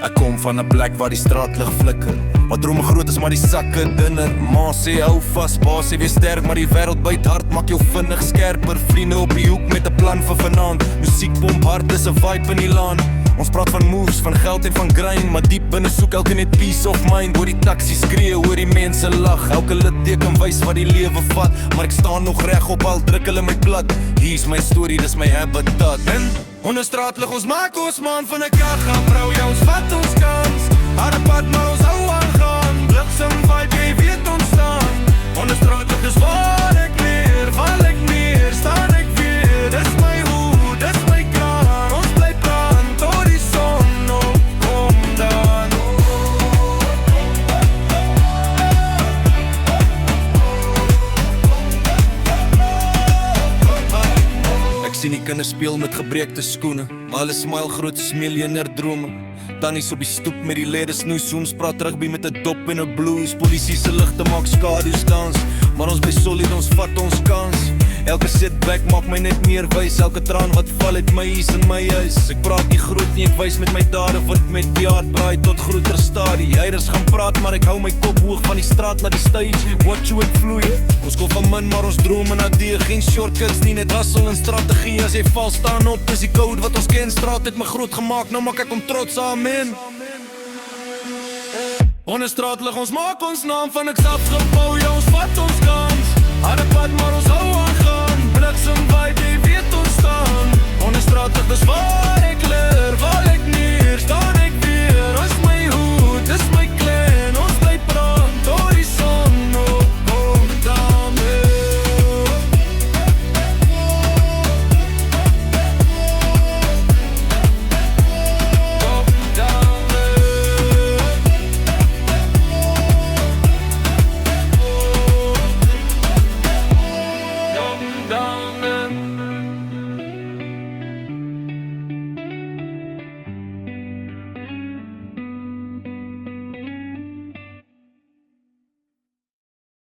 Ek kom van 'n plek waar die straatlig flikker, waar drome groot is maar die sakke dunner. Ma sê hou vas, pa sê wees sterk, maar die wêreld byt hard maak jou vinnig skerper. Vriende op die hoek met 'n plan vir vanaand, musiek pomp hard, dis 'n vibe in die land. Ons praat van moves, van geld en van grind, maar diep binne soek elke net peace of mind. Hoor die taxi skree, hoor die mense lag, elke litteken wys wat die lewe vat. Maar ek staan nog reg op al druk hulle my plat. Hier's my story, dis my habitat. En onder straatlig ons maak ons man van 'n kar gaan vrou, ja ons vat ons kans. Harde pad maar ons hou aangaan, bliksem vibe jy weet ons staan. Onder straatlig is waar ek leer, val ek neer, staan ek weer. Dis my hoed, dis my kraan, ons bly brand tot die son opkom dan. Ek sien die kinders speel met gebreekte skoene, maar hulle smile groot as miljonair drome. Tannies op die stoep met die lede snoes, ons praat rugby met 'n dop en 'n blues. Polisie se ligte maak skadu's dans, maar ons bly solid, ons vat ons kans. Elke setback maak my net meer wys, elke traan wat val uit my huis in my huis. Ek praat nie groot nie, ek wys met my dade wat met bejaard braai tot groter stadie. Heiers gaan praat, maar ek hou my kop hoog van die straat na die stage. Watch hoe ek vloei, ons kom van min, maar ons drome na die. Geen shortcuts nie, net hustle en strategie. As jy val, staan op, dis die code wat ons ken. Straat het my groot gemaak, nou maak ek om trots, amen. Onder straat lig ons maak ons naam van ek self gebou, ja ons vat ons kans.